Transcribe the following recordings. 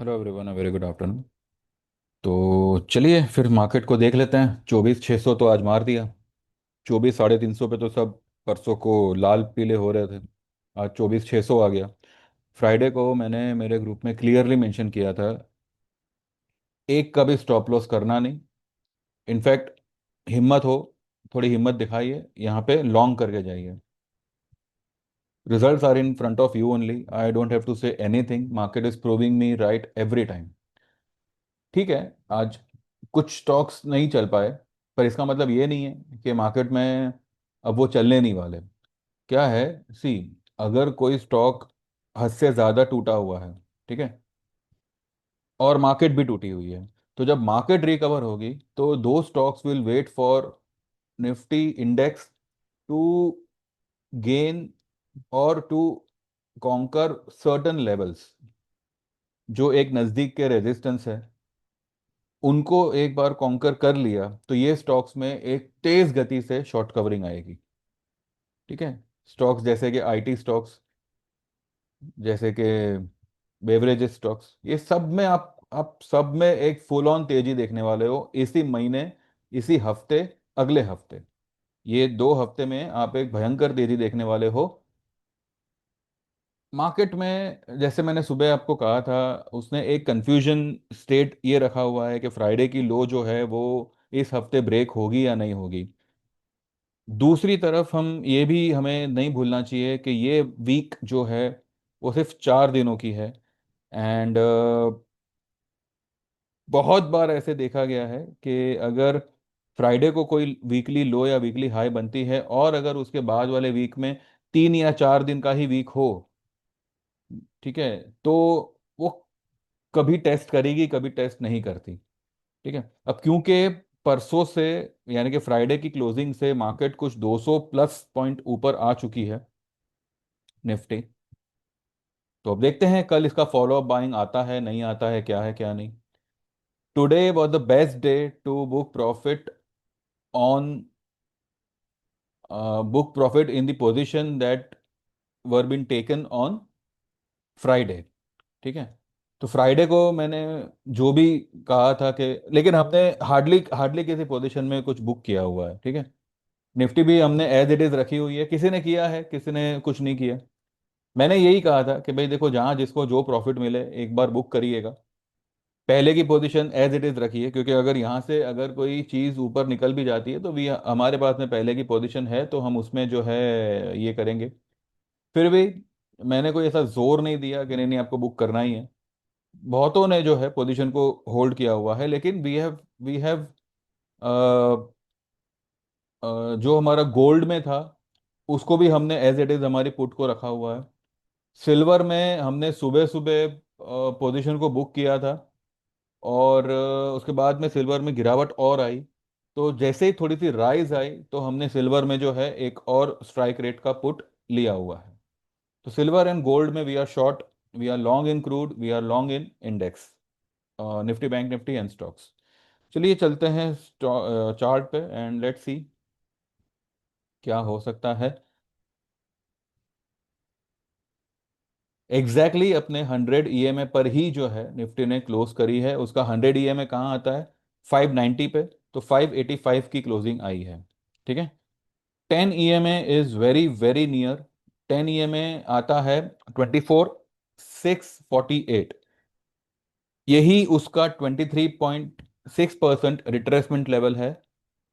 Hello everyone, very good afternoon. तो चलिए फिर मार्केट को देख लेते हैं। 24,600 तो आज मार दिया। 24,350 पे तो सब परसों को लाल पीले हो रहे थे। आज 24,600 आ गया। फ्राइडे को मैंने मेरे ग्रुप में क्लियरली मेंशन किया था, एक का भी स्टॉप लॉस करना नहीं। इनफैक्ट हिम्मत हो, थोड़ी हिम्मत दिखाइए, यहाँ पे लॉन्ग करके जाइए। Results are in front of you only, I don't have to say anything. Market is proving me right every time. ठीक है, आज कुछ स्टॉक्स नहीं चल पाए, पर इसका मतलब ये नहीं है कि मार्केट में अब वो चलने नहीं वाले। क्या है, सी, अगर कोई स्टॉक हद से ज़्यादा टूटा हुआ है, ठीक है, और मार्केट भी टूटी हुई है, तो जब मार्केट रिकवर होगी तो दो stocks will wait for Nifty index to gain और टू कॉन्कर सर्टन लेवल्स, जो एक नज़दीक के रेजिस्टेंस है। उनको एक बार कॉन्कर कर लिया तो ये स्टॉक्स में एक तेज गति से शॉर्ट कवरिंग आएगी। ठीक है, स्टॉक्स जैसे कि आईटी स्टॉक्स, जैसे कि बेवरेजेस स्टॉक्स, ये सब में आप सब में एक फुल ऑन तेजी देखने वाले हो इसी महीने, इसी हफ्ते, अगले हफ्ते। ये 2 हफ्ते में आप एक भयंकर तेजी देखने वाले हो मार्केट में। जैसे मैंने सुबह आपको कहा था, उसने एक कंफ्यूजन स्टेट ये रखा हुआ है कि फ्राइडे की लो जो है वो इस हफ्ते ब्रेक होगी या नहीं होगी। दूसरी तरफ हम ये भी हमें नहीं भूलना चाहिए कि ये वीक जो है वो सिर्फ 4 दिनों की है। एंड बहुत बार ऐसे देखा गया है कि अगर फ्राइडे को कोई वीकली लो या वीकली हाई बनती है और अगर उसके बाद वाले वीक में 3 या 4 दिन का ही वीक हो, ठीक है, तो वो कभी टेस्ट करेगी, कभी टेस्ट नहीं करती। ठीक है, अब क्योंकि परसों से, यानी कि फ्राइडे की क्लोजिंग से मार्केट कुछ 200 प्लस पॉइंट ऊपर आ चुकी है, निफ्टी। तो अब देखते हैं कल इसका फॉलो अप बाइंग आता है नहीं आता है, क्या है क्या नहीं। Today was the best day to book profit on, book profit in the position that were been taken on Friday. ठीक है, तो फ्राइडे को मैंने जो भी कहा था कि, लेकिन हमने हार्डली हार्डली किसी पोजीशन में कुछ बुक किया हुआ है। ठीक है, निफ्टी भी हमने एज इट इज रखी हुई है, किसी ने किया है किसी ने कुछ नहीं किया। मैंने यही कहा था कि भाई देखो, जहां जिसको जो प्रॉफिट मिले एक बार बुक करिएगा। पहले की पोजीशन एज इट इज रखिए, क्योंकि अगर यहाँ से अगर कोई चीज़ ऊपर निकल भी जाती है तो भी हमारे पास में पहले की पोजीशन है, तो हम उसमें जो है ये करेंगे। फिर भी मैंने कोई ऐसा जोर नहीं दिया कि नहीं नहीं आपको बुक करना ही है। बहुतों ने जो है पोजीशन को होल्ड किया हुआ है, लेकिन वी हैव जो हमारा गोल्ड में था उसको भी हमने एज इट इज हमारी पुट को रखा हुआ है। सिल्वर में हमने सुबह सुबह पोजीशन को बुक किया था, और उसके बाद में सिल्वर में गिरावट और आई। तो जैसे ही थोड़ी सी राइज आई तो हमने सिल्वर में जो है एक और स्ट्राइक रेट का पुट लिया हुआ है। तो सिल्वर एंड गोल्ड में we are short, we are long in crude, we are long in index, Nifty bank Nifty and stocks. चलिए चलते हैं चार्ट पे एंड लेट्स सी क्या हो सकता है। एग्जैक्टली अपने 100 ईएमए पर ही जो है निफ्टी ने क्लोज करी है। उसका 100 ईएमए कहाँ आता है? 590 पे। तो 585 की क्लोजिंग आई है। ठीक है, 10 EMA is very very near. 10 EMA आता है 24,648। यही उसका 23.6% रिट्रेसमेंट लेवल है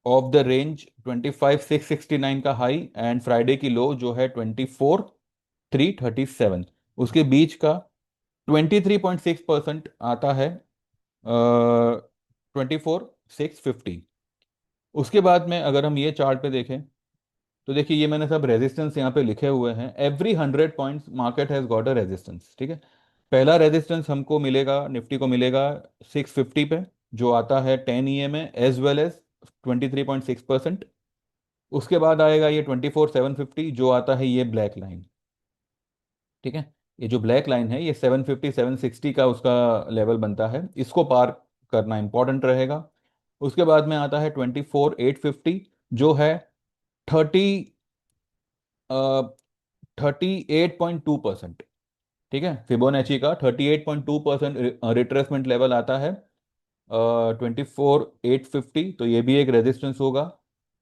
ऑफ द रेंज। 25,669 का हाई एंड फ्राइडे की लो जो है 24,337, उसके बीच का 23.6% आता है 24,650। उसके बाद में अगर हम ये चार्ट पे देखें तो देखिए, ये मैंने सब रेजिस्टेंस यहाँ पे लिखे हुए हैं। Every 100 points market has got a resistance. ठीक है, पहला रेजिस्टेंस हमको मिलेगा, निफ्टी को मिलेगा 650 पे, जो आता है 10 ईएमए एज वेल एज 23.6%। उसके बाद आएगा ये 24,750, जो आता है ये ब्लैक लाइन। ठीक है, ये जो ब्लैक लाइन है ये 750 760 का उसका लेवल बनता है, इसको पार करना इंपॉर्टेंट रहेगा। उसके बाद में आता है 24,850, जो है 30 38.2%। ठीक है, फिबोनाची का 38.2% रिट्रेसमेंट लेवल आता है 24,850, तो ये भी एक रेजिस्टेंस होगा।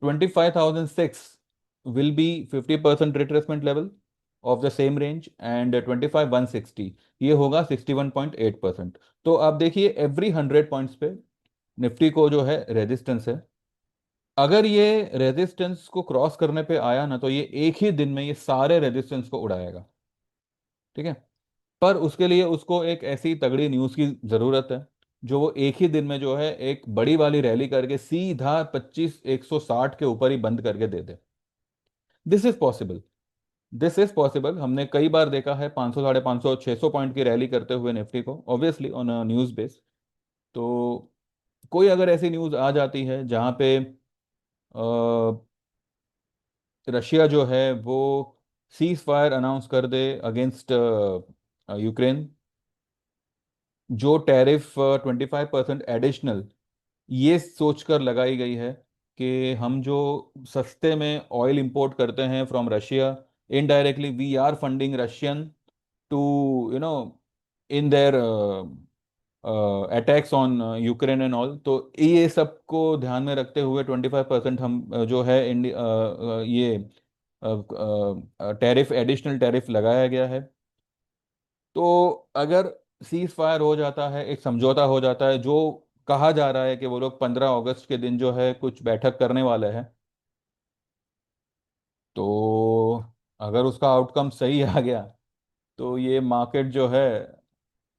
25,006 will be 50% retracement level of the same range, and 25,160 ये होगा 61.8%। तो आप देखिए एवरी 100 पॉइंट्स पे निफ्टी को जो है रेजिस्टेंस है। अगर ये रेजिस्टेंस को क्रॉस करने पे आया ना, तो ये एक ही दिन में ये सारे रेजिस्टेंस को उड़ाएगा। ठीक है, पर उसके लिए उसको एक ऐसी तगड़ी न्यूज़ की ज़रूरत है जो वो एक ही दिन में जो है एक बड़ी वाली रैली करके सीधा 25,160 के ऊपर ही बंद करके दे दे। This is possible, this is possible. हमने कई बार देखा है 500, 550, 600 पॉइंट की रैली करते हुए निफ्टी को, obviously on a news base. तो कोई अगर ऐसी न्यूज़ आ जाती है जहाँ पे रशिया जो है वो सीज फायर अनाउंस कर दे अगेंस्ट यूक्रेन, जो टैरिफ 25% एडिशनल ये सोचकर लगाई गई है कि हम जो सस्ते में ऑयल इंपोर्ट करते हैं from Russia, indirectly we are funding Russian to you know in their attacks on Ukraine and all. तो ये सब को ध्यान में रखते हुए 25% हम जो है ये टैरिफ, एडिशनल टैरिफ लगाया गया है। तो अगर सीज फायर हो जाता है, एक समझौता हो जाता है, जो कहा जा रहा है कि वो लोग 15 अगस्त के दिन जो है कुछ बैठक करने वाले हैं, तो अगर उसका आउटकम सही आ गया तो ये मार्केट जो है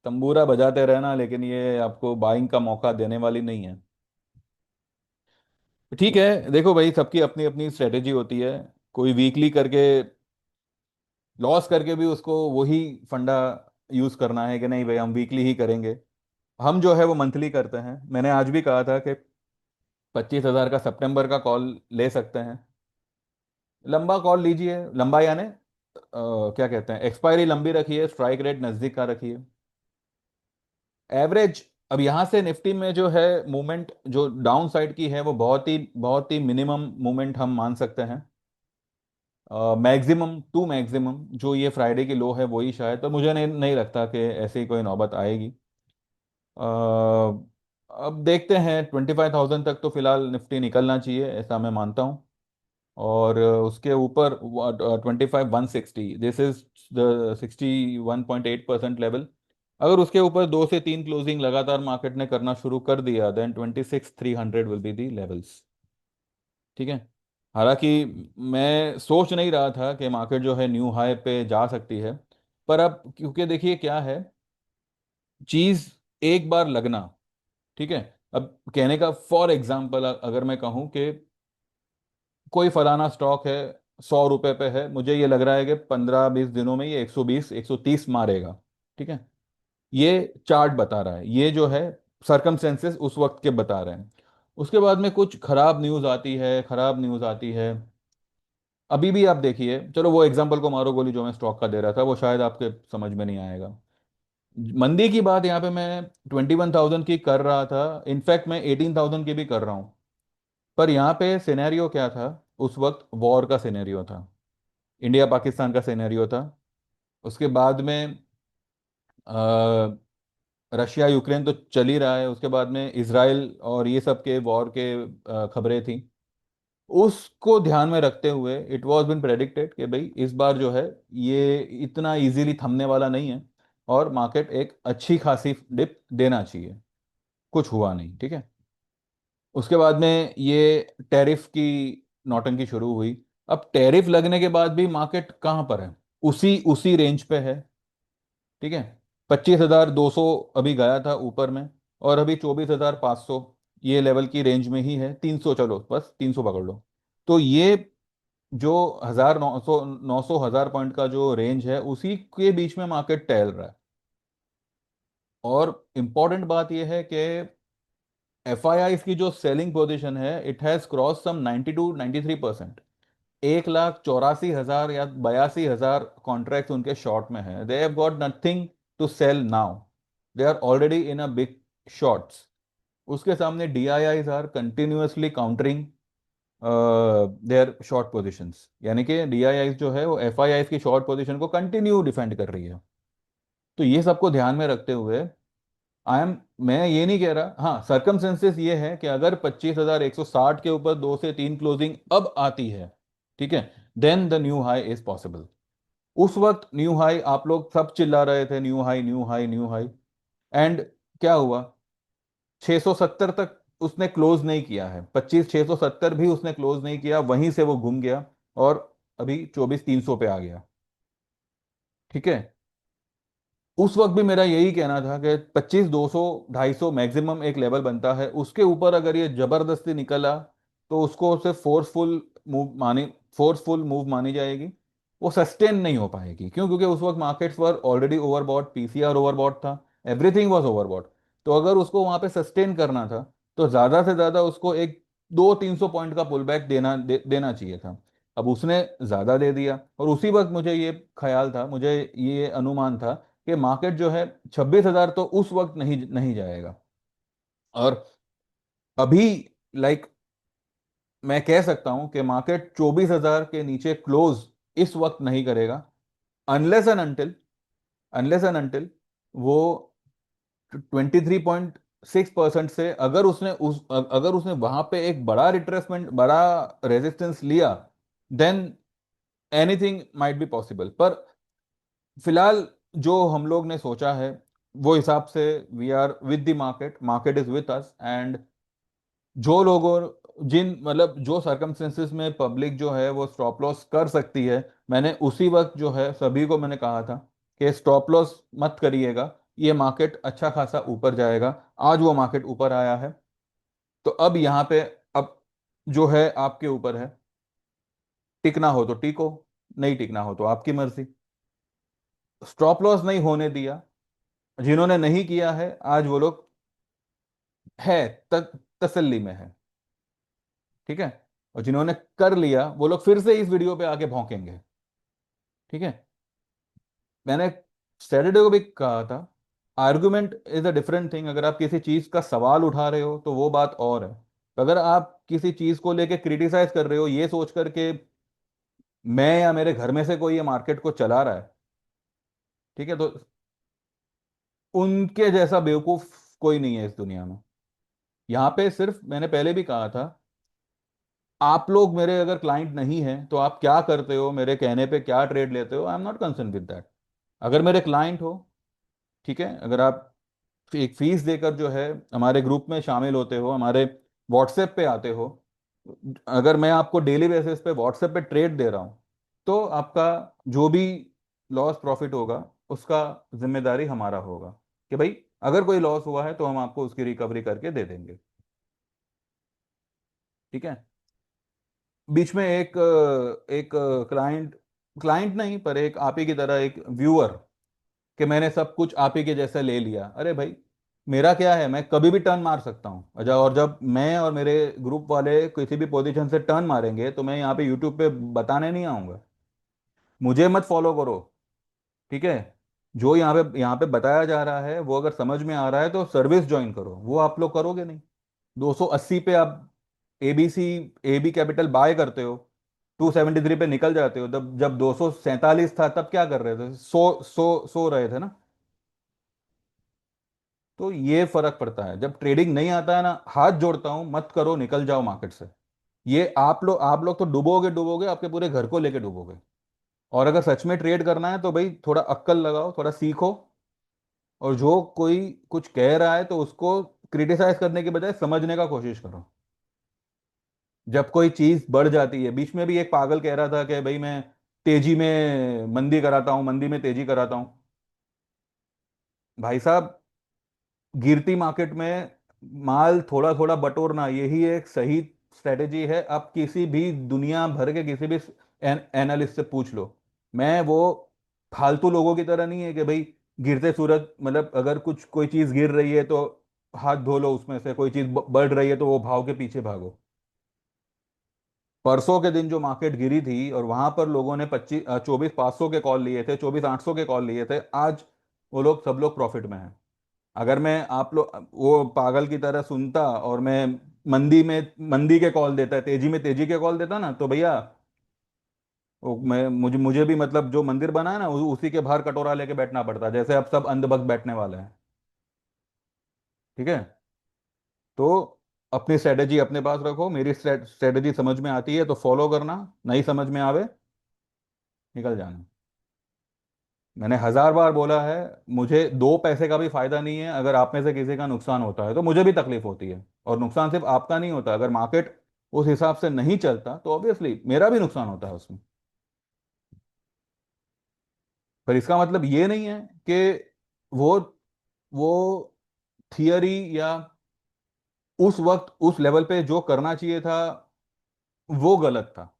तंबूरा बजाते रहना, लेकिन ये आपको बाइंग का मौका देने वाली नहीं है। ठीक है, देखो भाई, सबकी अपनी अपनी स्ट्रेटेजी होती है। कोई वीकली करके लॉस करके भी उसको वही फंडा यूज करना है कि नहीं भाई हम वीकली ही करेंगे। हम जो है वो मंथली करते हैं। मैंने आज भी कहा था कि 25,000 का सितंबर का कॉल ले सकते हैं। लंबा कॉल लीजिए, लंबा यानी क्या कहते हैं, एक्सपायरी लंबी रखिए, स्ट्राइक रेट नजदीक का रखिए। एवरेज अब यहाँ से निफ्टी में जो है मूवमेंट जो डाउन साइड की है वो बहुत ही मिनिमम मूवमेंट हम मान सकते हैं। मैक्सिमम टू मैक्सिमम जो ये फ्राइडे की लो है वही शायद, तो मुझे नहीं लगता कि ऐसी कोई नौबत आएगी। अब देखते हैं, 25,000 तक तो फिलहाल निफ्टी निकलना चाहिए ऐसा मैं मानता हूँ। और उसके ऊपर 25,160, दिस इज द 61.8% लेवल। अगर उसके ऊपर 2 से 3 क्लोजिंग लगातार मार्केट ने करना शुरू कर दिया, then 26,300 will be the levels. ठीक है, हालांकि मैं सोच नहीं रहा था कि मार्केट जो है न्यू हाई पे जा सकती है, पर अब क्योंकि देखिए क्या है चीज, एक बार लगना। ठीक है, अब कहने का फॉर एग्जांपल अगर मैं कहूं कि कोई फलाना स्टॉक है, 100 रुपए पे है, मुझे ये लग रहा है कि 15-20 दिनों में ये 120, 130 मारेगा। ठीक है, ये चार्ट बता रहा है, ये जो है सरकमस्टेंसेस उस वक्त के बता रहे हैं। उसके बाद में कुछ खराब न्यूज आती है, खराब न्यूज आती है। अभी भी आप देखिए, चलो वो एग्जांपल को मारो गोली जो मैं स्टॉक का दे रहा था वो शायद आपके समझ में नहीं आएगा। मंदी की बात यहाँ पे मैं 21,000 की कर रहा था, इनफैक्ट मैं 18,000 की भी कर रहा हूँ। पर यहाँ पे सिनेरियो क्या था, उस वक्त वॉर का सिनेरियो था, इंडिया पाकिस्तान का सिनेरियो था। उसके बाद में रशिया यूक्रेन तो चल ही रहा है, उसके बाद में इसराइल और ये सब के वॉर के खबरें थी। उसको ध्यान में रखते हुए इट वॉज बिन प्रेडिक्टेड कि भाई इस बार जो है ये इतना इजीली थमने वाला नहीं है, और मार्केट एक अच्छी खासी डिप देना चाहिए। कुछ हुआ नहीं। ठीक है, उसके बाद में ये टैरिफ की नौटंकी शुरू हुई। अब टैरिफ लगने के बाद भी मार्केट कहाँ पर है, उसी उसी रेंज पे है। ठीक है, 25,200 अभी गया था ऊपर में, और अभी 24,500 ये लेवल की रेंज में ही है। 300, चलो बस 300 पकड़ लो। तो ये जो 1,900, 900, 1,000 पॉइंट का जो रेंज है उसी के बीच में मार्केट टहल रहा है। और इंपॉर्टेंट बात यह है कि एफ आई आई की जो सेलिंग पोजीशन है, इट हैज क्रॉस सम 92-93%। 1,84,000 या 82,000 कॉन्ट्रैक्ट उनके शॉर्ट में है। They have got nothing to sell now, they are already in a big shorts. उसके सामने D I Is are continuously countering their short positions, यानी कि D I Is जो है वो एफ आई आईज की शॉर्ट पोजीशन को continue defend कर रही है। तो ये सबको ध्यान में रखते हुए मैं ये नहीं कह रहा, हाँ सर्कमस्टेंसेस ये है कि अगर 25,160 के ऊपर 2 से 3 क्लोजिंग अब आती है, ठीक है, then the new high is possible. उस वक्त न्यू हाई आप लोग सब चिल्ला रहे थे, new high new high new high. And क्या हुआ? 670 तक उसने क्लोज नहीं किया है, 25,670 भी उसने क्लोज नहीं किया, वहीं से वो घूम गया और अभी 24,300 पे आ गया। ठीक है। उस वक्त भी मेरा यही कहना था कि 25,200 250 मैक्सिमम एक लेवल बनता है, उसके ऊपर अगर ये जबरदस्ती निकला तो उसको सिर्फ फोर्सफुल मूव मानी जाएगी। वो सस्टेन नहीं हो पाएगी, क्यों? क्योंकि उस वक्त markets were already overbought, PCR overbought था, एवरीथिंग वाज ओवरबॉट। तो अगर उसको वहां पे सस्टेन करना था तो ज्यादा से ज्यादा उसको एक 200-300 पॉइंट का पुल बैक देना चाहिए था। अब उसने ज्यादा दे दिया, और उसी वक्त मुझे ये ख्याल था, मुझे ये अनुमान था कि मार्केट जो है 26,000 तो उस वक्त नहीं नहीं जाएगा। और अभी लाइक मैं कह सकता हूं कि मार्केट 24,000 के नीचे क्लोज इस वक्त नहीं करेगा, अनलेस एंड अनटिल वो 23.6% से, अगर उसने वहां पे एक बड़ा रिट्रेसमेंट, बड़ा रेजिस्टेंस लिया, than anything might be possible. पर फिलहाल जो हम लोग ने सोचा है वो हिसाब से, we are with the market, market is with us. And जो लोगों जिन मतलब जो सर्कमस्टेंसेस में पब्लिक जो है वो स्टॉप लॉस कर सकती है, मैंने उसी वक्त जो है सभी को मैंने कहा था कि स्टॉप लॉस मत करिएगा, ये मार्केट अच्छा खासा ऊपर जाएगा। आज वो मार्केट ऊपर आया है, तो अब यहाँ पे, अब जो है आपके ऊपर है, टिकना हो तो टिको, नहीं टिकना हो तो आपकी मर्जी। स्टॉप लॉस नहीं होने दिया, जिन्होंने नहीं किया है आज वो लोग है तसल्ली में है, ठीक है। और जिन्होंने कर लिया वो लोग फिर से इस वीडियो पे आके भौंकेंगे, ठीक है। मैंने सैटरडे को भी कहा था, argument is a different thing. अगर आप किसी चीज का सवाल उठा रहे हो तो वो बात और है, अगर आप किसी चीज को लेके क्रिटिसाइज कर रहे हो ये सोच करके मैं या मेरे घर में से कोई ये मार्केट को चला रहा है, ठीक है, तो उनके जैसा बेवकूफ कोई नहीं है इस दुनिया में। यहाँ पे सिर्फ मैंने पहले भी कहा था, आप लोग मेरे अगर क्लाइंट नहीं हैं तो आप क्या करते हो, मेरे कहने पे क्या ट्रेड लेते हो, I am not concern with that. अगर मेरे क्लाइंट हो, ठीक है, अगर आप एक फीस देकर जो है हमारे ग्रुप में शामिल होते हो, हमारे व्हाट्सएप पे आते हो, अगर मैं आपको डेली बेसिस पे व्हाट्सएप पे ट्रेड दे रहा हूँ, तो आपका जो भी लॉस प्रॉफिट होगा उसका जिम्मेदारी हमारा होगा, कि भाई अगर कोई लॉस हुआ है तो हम आपको उसकी रिकवरी करके दे देंगे, ठीक है। बीच में एक क्लाइंट, क्लाइंट नहीं पर एक आप ही की तरह एक व्यूअर, कि मैंने सब कुछ आप ही के जैसा ले लिया। अरे भाई, मेरा क्या है, मैं कभी भी टर्न मार सकता हूँ। अच्छा, और जब मैं और मेरे ग्रुप वाले किसी भी पोजीशन से टर्न मारेंगे तो मैं यहाँ पे यूट्यूब पे बताने नहीं आऊंगा। मुझे मत फॉलो करो, ठीक है। जो यहाँ पे बताया जा रहा है वो अगर समझ में आ रहा है तो सर्विस ज्वाइन करो, वो आप लोग करोगे नहीं। 280 पे आप एबीसी एबी कैपिटल बाय करते हो, 273 पे निकल जाते हो। जब 247 था तब क्या कर रहे थे? सो रहे थे ना। तो ये फर्क पड़ता है, जब ट्रेडिंग नहीं आता है ना, हाथ जोड़ता हूं, मत करो, निकल जाओ मार्केट से। ये आप लोग तो डूबोगे डूबोगे, आपके पूरे घर को लेके डूबोगे। और अगर सच में ट्रेड करना है तो भाई थोड़ा अक्ल लगाओ, थोड़ा सीखो। और जो कोई कुछ कह रहा है तो उसको क्रिटिसाइज करने के बजाय समझने का कोशिश करो। जब कोई चीज बढ़ जाती है, बीच में भी एक पागल कह रहा था कि भाई मैं तेजी में मंदी कराता हूं, मंदी में तेजी कराता हूं। भाई साहब, गिरती मार्केट में माल थोड़ा थोड़ा बटोरना यही एक सही स्ट्रेटेजी है। आप किसी भी दुनिया भर के किसी भी एनालिस्ट से पूछ लो, मैं वो फालतू लोगों की तरह नहीं है कि भाई गिरते सूरज, मतलब अगर कुछ कोई चीज गिर रही है तो हाथ धो लो उसमें से, कोई चीज बढ़ रही है तो वो भाव के पीछे भागो। परसों के दिन जो मार्केट गिरी थी और वहां पर लोगों ने 24,500 के कॉल लिए थे, 24,800 के कॉल लिए थे, आज वो लोग सब लोग प्रॉफिट में हैं। अगर मैं आप लोग वो पागल की तरह सुनता और मैं मंदी में मंदी के कॉल देता, तेजी में तेजी के कॉल देता ना, तो भैया मैं मुझे मुझे भी मतलब जो मंदिर बना है ना उसी के बाहर कटोरा लेके बैठना पड़ता है, जैसे अब सब अंधभक्त बैठने वाले हैं। ठीक है। तो अपनी स्ट्रेटेजी अपने पास रखो, मेरी स्ट्रेटेजी समझ में आती है तो फॉलो करना, नहीं समझ में आवे निकल जाना। मैंने 1000 बार बोला है, मुझे 2 पैसे का भी फायदा नहीं है अगर आप में से किसी का नुकसान होता है, तो मुझे भी तकलीफ होती है। और नुकसान सिर्फ आपका नहीं होता, अगर मार्केट उस हिसाब से नहीं चलता तो ऑब्वियसली मेरा भी नुकसान होता है उसमें। पर इसका मतलब ये नहीं है कि वो वो थियरी या उस वक्त उस लेवल पे जो करना चाहिए था वो गलत था।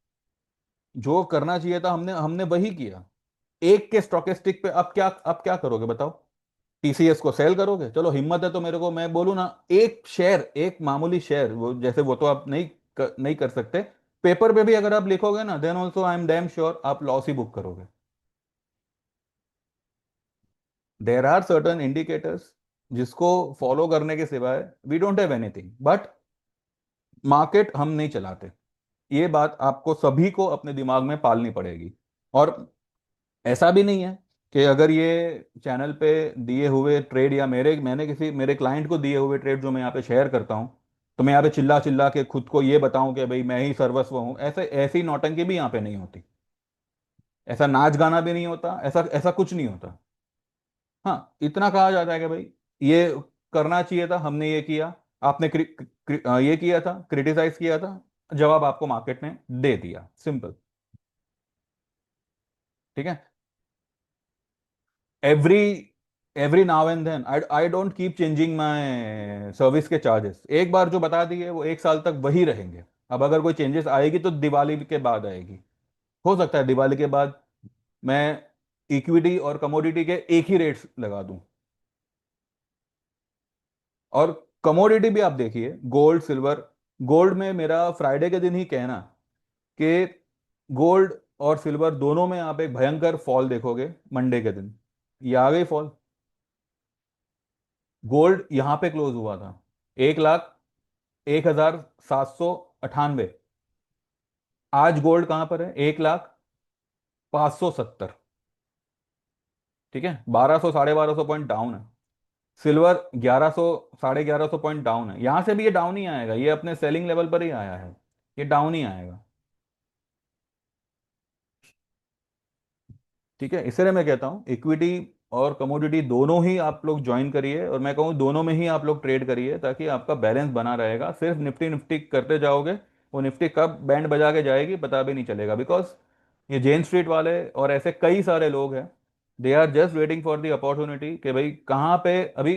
जो करना चाहिए था हमने हमने वही किया। एक के स्टॉकेस्टिक पे अब क्या करोगे बताओ? टीसीएस को सेल करोगे? चलो हिम्मत है तो मेरे को मैं बोलूँ ना, एक शेयर, एक मामूली शेयर, वो जैसे वो तो आप नहीं कर सकते, पेपर पे भी अगर आप लिखोगे ना, then also I am damn sure आप लॉस ही बुक करोगे। देर आर सर्टन इंडिकेटर्स जिसको फॉलो करने के सिवाय we don't have anything, but market हम नहीं चलाते। ये बात आपको सभी को अपने दिमाग में पालनी पड़ेगी। और ऐसा भी नहीं है कि अगर ये चैनल पे दिए हुए ट्रेड या मैंने किसी मेरे क्लाइंट को दिए हुए ट्रेड जो मैं यहाँ पे शेयर करता हूँ, तो मैं यहाँ पे चिल्ला चिल्ला के खुद को ये बताऊं कि भाई मैं ही सर्वस्व हूँ, ऐसे ऐसी नौटंकी भी यहाँ पे नहीं होती। ऐसा नाच गाना भी नहीं होता, ऐसा ऐसा कुछ नहीं होता। हाँ, इतना कहा जाता है कि भाई ये करना चाहिए था, हमने ये किया, आपने ये किया था, क्रिटिसाइज किया था, जवाब आपको मार्केट ने दे दिया, सिंपल। ठीक है। Every every now and then I don't keep changing my service के चार्जेस। एक बार जो बता दिए वो 1 साल तक वही रहेंगे। अब अगर कोई चेंजेस आएगी तो दिवाली के बाद आएगी। हो सकता है दिवाली के बाद मैं इक्विटी और कमोडिटी के एक ही रेट्स लगा दूं। और कमोडिटी भी आप देखिए, गोल्ड सिल्वर, गोल्ड में मेरा फ्राइडे के दिन ही कहना कि गोल्ड और सिल्वर दोनों में आप एक भयंकर फॉल देखोगे मंडे के दिन। ये आ गई फॉल। गोल्ड यहां पे क्लोज हुआ था 1,01,798। आज गोल्ड कहां पर है? 1,05,70। ठीक है, 1200 1250 पॉइंट डाउन है। सिल्वर 1100 1150 पॉइंट डाउन है। यहां से भी ये डाउन ही आएगा, ये अपने सेलिंग लेवल पर ही आया है, ये डाउन ही आएगा। ठीक है, इसलिए मैं कहता हूँ इक्विटी और कमोडिटी दोनों ही आप लोग ज्वाइन करिए, और मैं कहूँ दोनों में ही आप लोग ट्रेड करिए, ताकि आपका बैलेंस बना रहेगा। सिर्फ निफ्टी निफ्टी करते जाओगे, वो निफ्टी कब बैंड बजा के जाएगी पता भी नहीं चलेगा, बिकॉज ये जेन स्ट्रीट वाले और ऐसे कई सारे लोग हैं, they are just waiting for the opportunity कि भाई कहाँ पे अभी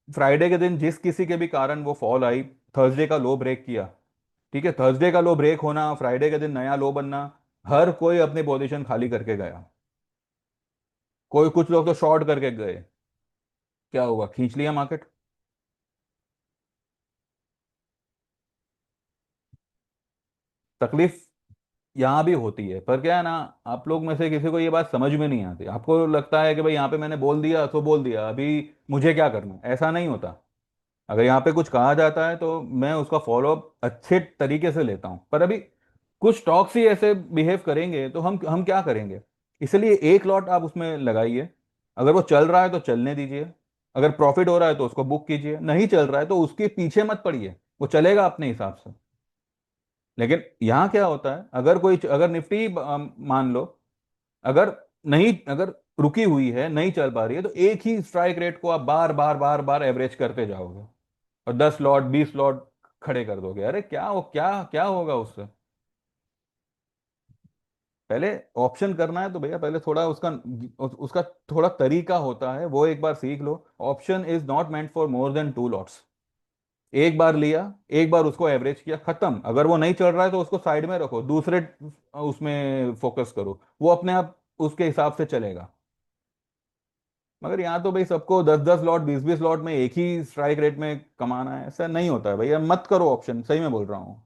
फ्राइडे के दिन जिस किसी के भी कारण वो फॉल आई, थर्सडे का लो ब्रेक किया। ठीक है, थर्सडे का लो ब्रेक होना, फ्राइडे के दिन नया लो बनना, हर कोई अपनी पोजीशन खाली करके गया। कोई कुछ लोग तो शॉर्ट करके गए। क्या हुआ? खींच लिया मार्केट। तकलीफ यहाँ भी होती है, पर क्या है ना, आप लोग में से किसी को ये बात समझ में नहीं आती। आपको लगता है कि भाई यहाँ पे मैंने बोल दिया तो बोल दिया, अभी मुझे क्या करना है? ऐसा नहीं होता। अगर यहाँ पे कुछ कहा जाता है तो मैं उसका फॉलोअप अच्छे तरीके से लेता हूँ, पर अभी कुछ स्टॉक्स ही ऐसे बिहेव करेंगे तो हम क्या करेंगे? इसलिए एक लॉट आप उसमें लगाइए। अगर वो चल रहा है तो चलने दीजिए, अगर प्रॉफिट हो रहा है तो उसको बुक कीजिए, नहीं चल रहा है तो उसके पीछे मत पड़िए, वो चलेगा अपने हिसाब से। लेकिन यहाँ क्या होता है, अगर निफ्टी मान लो, अगर अगर रुकी हुई है, नहीं चल पा रही है, तो एक ही स्ट्राइक रेट को आप बार बार बार बार एवरेज करते जाओगे, और 10 लॉट 20 लॉट खड़े कर दोगे। अरे क्या क्या होगा उससे? पहले ऑप्शन करना है तो भैया पहले थोड़ा उसका थोड़ा तरीका होता है, वो एक बार सीख लो। Option is not meant for more than 2 lots. एक बार लिया, एक बार उसको एवरेज किया, खत्म। अगर वो नहीं चल रहा है तो उसको साइड में रखो, दूसरे उसमें फोकस करो, वो अपने आप उसके हिसाब से चलेगा। मगर यहाँ तो भाई सबको 10 10 लॉट 20 20 लॉट में एक ही स्ट्राइक रेट में कमाना है, ऐसा नहीं होता है भैया। मत करो ऑप्शन, सही में बोल रहा हूँ।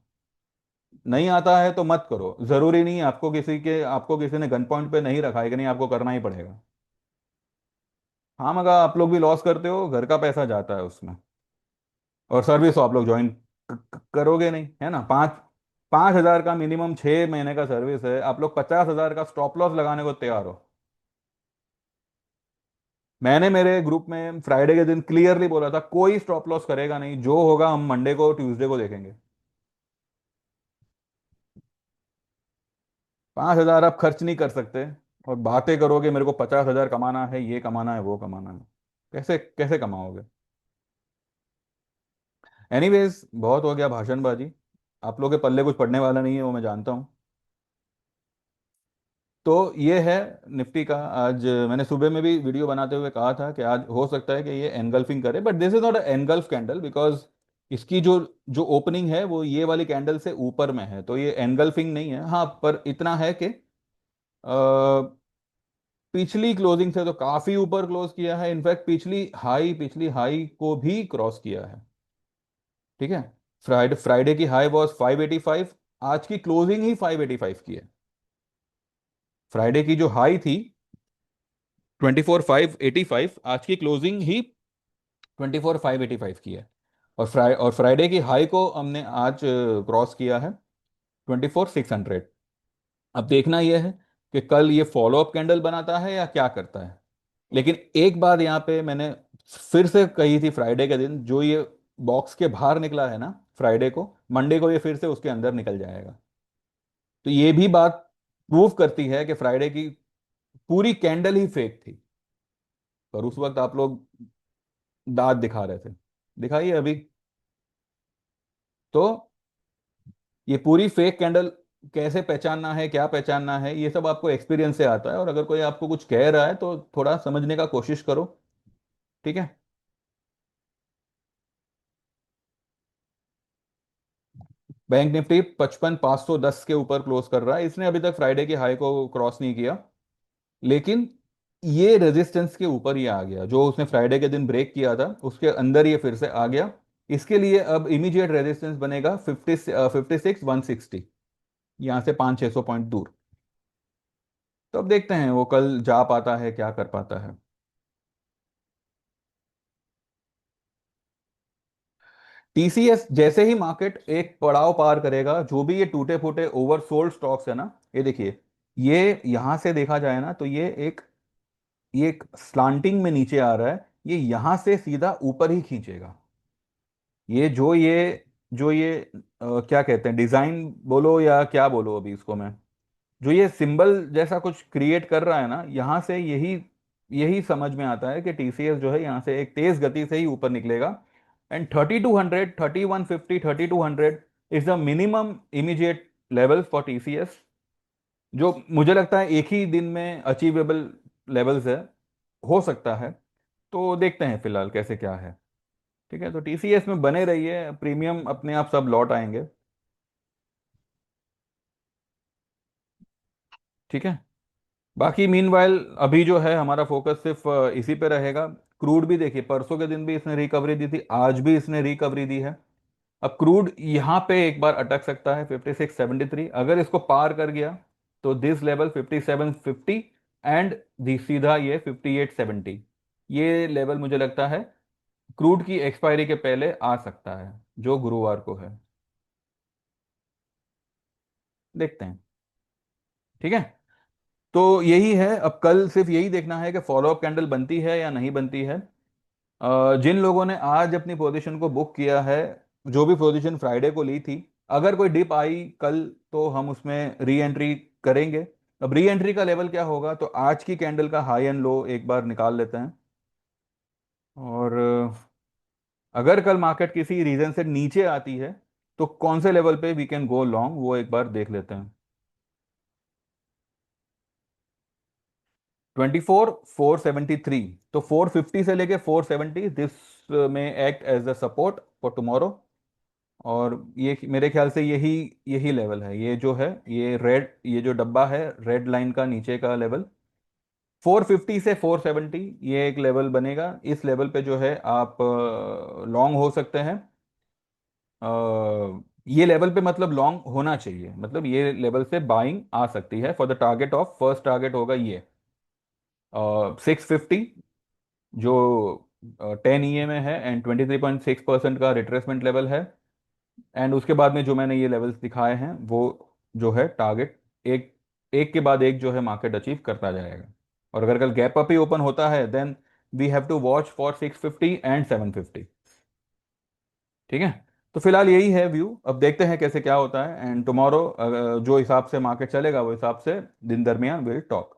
नहीं आता है तो मत करो, जरूरी नहीं है आपको किसी ने गन पॉइंट पे नहीं रखा है कि नहीं आपको करना ही पड़ेगा। हाँ, मगर आप लोग भी लॉस करते हो, घर का पैसा जाता है उसमें। और सर्विस तो आप लोग ज्वाइन करोगे नहीं, है ना? 5,000 का मिनिमम 6 महीने का सर्विस है, आप लोग 50,000 का स्टॉप लॉस लगाने को तैयार हो। मैंने मेरे ग्रुप में फ्राइडे के दिन क्लियरली बोला था कोई स्टॉप लॉस करेगा नहीं, जो होगा हम मंडे को ट्यूसडे को देखेंगे। 5,000 आप खर्च नहीं कर सकते और बातें करोगे मेरे को 50,000 कमाना है, ये कमाना है, वो कमाना है। कैसे कैसे कमाओगे? एनीवेज, बहुत हो गया भाषणबाजी। आप लोग के पल्ले कुछ पड़ने वाला नहीं है, वो मैं जानता हूँ। तो ये है निफ्टी का। आज मैंने सुबह में भी वीडियो बनाते हुए कहा था कि आज हो सकता है कि ये एनगल्फिंग करे, but this is not engulf candle, because इसकी जो जो ओपनिंग है वो ये वाली कैंडल से ऊपर में है, तो ये एनगल्फिंग नहीं है। हाँ, पर इतना है कि पिछली क्लोजिंग से तो काफी ऊपर क्लोज किया है, इनफैक्ट पिछली हाई को भी क्रॉस किया है। ठीक है। फ्राइडे फ्राइडे की हाई वॉज 585, आज की क्लोजिंग ही 585 की है। फ्राइडे की जो हाई थी 24,585, आज की क्लोजिंग ही 24,585 की है। और फ्राइडे की हाई को हमने आज क्रॉस किया है 24,600। अब देखना यह है कि कल ये फॉलो अप कैंडल बनाता है या क्या करता है। लेकिन एक बात यहाँ पे मैंने फिर से कही थी फ्राइडे के दिन, जो ये बॉक्स के बाहर निकला है ना फ्राइडे को, मंडे को ये फिर से उसके अंदर निकल जाएगा। तो ये भी बात प्रूव करती है कि फ्राइडे की पूरी कैंडल ही फेक थी। पर उस वक्त आप लोग दांत दिखा रहे थे, दिखाइए अभी। तो ये पूरी फेक कैंडल कैसे पहचानना है, क्या पहचानना है, ये सब आपको एक्सपीरियंस से आता है। और अगर कोई आपको कुछ कह रहा है तो थोड़ा समझने का कोशिश करो। ठीक है। बैंक निफ्टी 55,510 के ऊपर क्लोज कर रहा है, इसने अभी तक फ्राइडे की हाई को क्रॉस नहीं किया। लेकिन ये रेजिस्टेंस के ऊपर ही आ गया, जो उसने फ्राइडे के दिन ब्रेक किया था उसके अंदर ये फिर से आ गया। इसके लिए अब इमीडिएट रेजिस्टेंस बनेगा 56,160, यहाँ से 500-600 पॉइंट दूर। तो अब देखते हैं वो कल जा पाता है, क्या कर पाता है। टीसीएस जैसे ही मार्केट एक पड़ाव पार करेगा, जो भी ये टूटे फूटे ओवरसोल्ड स्टॉक्स है ना, ये देखिए, ये यहां से देखा जाए ना तो ये एक स्लांटिंग में नीचे आ रहा है, ये यहां से सीधा ऊपर ही खींचेगा। ये जो ये क्या कहते हैं, डिजाइन बोलो या क्या बोलो अभी इसको मैं, जो ये सिंबल जैसा कुछ क्रिएट कर रहा है ना, यहां से यही यही समझ में आता है कि टीसीएस जो है यहां से एक तेज गति से ही ऊपर निकलेगा। And 3200, 3150, 3200 is the minimum immediate level for TCS, जो मुझे लगता है एक ही दिन में अचीवेबल लेवल्स है, हो सकता है। तो देखते हैं फिलहाल कैसे क्या है। ठीक है, तो टीसीएस में बने रहिए, प्रीमियम अपने आप सब लौट आएंगे। ठीक है। बाकी मीनवाइल अभी जो है हमारा फोकस सिर्फ इसी पे रहेगा। क्रूड भी देखिए, परसों के दिन भी इसने रिकवरी दी थी, आज भी इसने रिकवरी दी है। अब क्रूड यहाँ पे एक बार अटक सकता है 5673, अगर इसको पार कर गया तो दिस लेवल 5750, एंड सीधा ये 5870, ये लेवल मुझे लगता है क्रूड की एक्सपायरी के पहले आ सकता है, जो गुरुवार को है। देखते हैं। ठीक है। तो यही है, अब कल सिर्फ यही देखना है कि फॉलो अप कैंडल बनती है या नहीं बनती है। जिन लोगों ने आज अपनी पोजीशन को बुक किया है, जो भी पोजीशन फ्राइडे को ली थी, अगर कोई डिप आई कल तो हम उसमें री एंट्री करेंगे। अब री एंट्री का लेवल क्या होगा, तो आज की कैंडल का हाई एंड लो एक बार निकाल लेते हैं। और अगर कल मार्केट किसी रीजन से नीचे आती है तो कौन से लेवल पे वी कैन गो लॉन्ग, वो एक बार देख लेते हैं। 24,473, तो 450 से लेके 470, दिस में act as a support for tomorrow. और ये मेरे ख्याल से यही यही लेवल है, ये जो है, ये जो डब्बा है रेड लाइन का नीचे का लेवल 450 से 470, ये एक लेवल बनेगा। इस लेवल पे जो है आप लॉन्ग हो सकते हैं। ये लेवल पे मतलब लॉन्ग होना चाहिए, मतलब ये लेवल से बाइंग आ सकती है। For the target of first target होगा ये 650, जो 10 EM में है, एंड 23.6% का रिट्रेसमेंट लेवल है। एंड उसके बाद में जो मैंने ये लेवल्स दिखाए हैं वो जो है टारगेट, एक एक के बाद एक जो है मार्केट अचीव करता जाएगा। और अगर कल गैप अप ही ओपन होता है then we have to watch for 650 and 750। ठीक है, तो फिलहाल यही है व्यू, अब देखते हैं कैसे क्या होता है, एंड टुमारो जो हिसाब से मार्केट चलेगा वो हिसाब से दिन दरमियान will talk.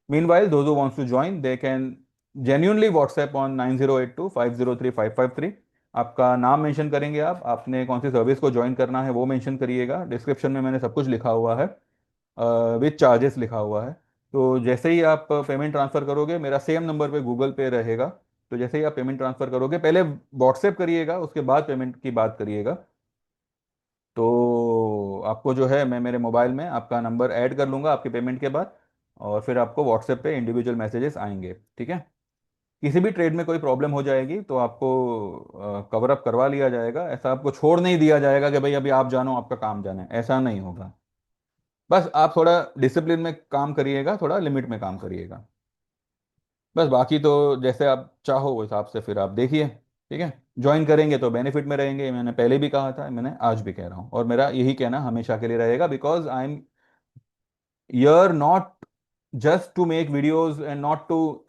Meanwhile those who wants to join they can genuinely WhatsApp on 9082503553। आपका नाम मेंशन करेंगे, आप आपने कौन सी सर्विस को ज्वाइन करना है वो मेंशन करिएगा, डिस्क्रिप्शन में मैंने सब कुछ लिखा हुआ है, विथ चार्जेस लिखा हुआ है। तो जैसे ही आप पेमेंट ट्रांसफ़र करोगे, मेरा सेम नंबर पे गूगल पे रहेगा, तो जैसे ही आप पेमेंट ट्रांसफ़र करोगे पहले व्हाट्सएप करिएगा, उसके बाद पेमेंट की बात करिएगा। तो आपको जो है मैं मेरे मोबाइल में आपका नंबर ऐड कर लूँगा आपके पेमेंट के बाद, और फिर आपको व्हाट्सएप पे इंडिविजुअल मैसेजेस आएंगे। ठीक है, किसी भी ट्रेड में कोई प्रॉब्लम हो जाएगी तो आपको कवर अप करवा लिया जाएगा, ऐसा आपको छोड़ नहीं दिया जाएगा कि भाई अभी आप जानो आपका काम जाने, ऐसा नहीं होगा। बस आप थोड़ा डिसिप्लिन में काम करिएगा, थोड़ा लिमिट में काम करिएगा, बस। बाकी तो जैसे आप चाहो वो हिसाब से फिर आप देखिए। ठीक है, ज्वाइन करेंगे तो बेनिफिट में रहेंगे, मैंने पहले भी कहा था, मैंने आज भी कह रहा हूँ, और मेरा यही कहना हमेशा के लिए रहेगा, because I am here not just to make videos and not to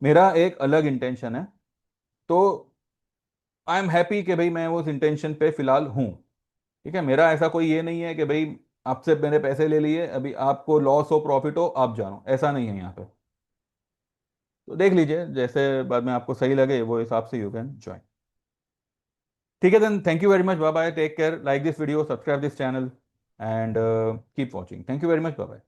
मेरा एक अलग इंटेंशन है। तो आई एम हैप्पी कि भाई मैं उस इंटेंशन पे फिलहाल हूँ। ठीक है, मेरा ऐसा कोई ये नहीं है कि भाई आपसे मैंने पैसे ले लिए, अभी आपको लॉस हो प्रॉफिट हो आप जानो, ऐसा नहीं है यहाँ पे। तो देख लीजिए जैसे बाद में आपको सही लगे वो हिसाब से यू कैन ज्वाइन। ठीक है, then thank you very much, bye bye, take care, like this video, subscribe this channel and keep watching, thank you very much, bye bye.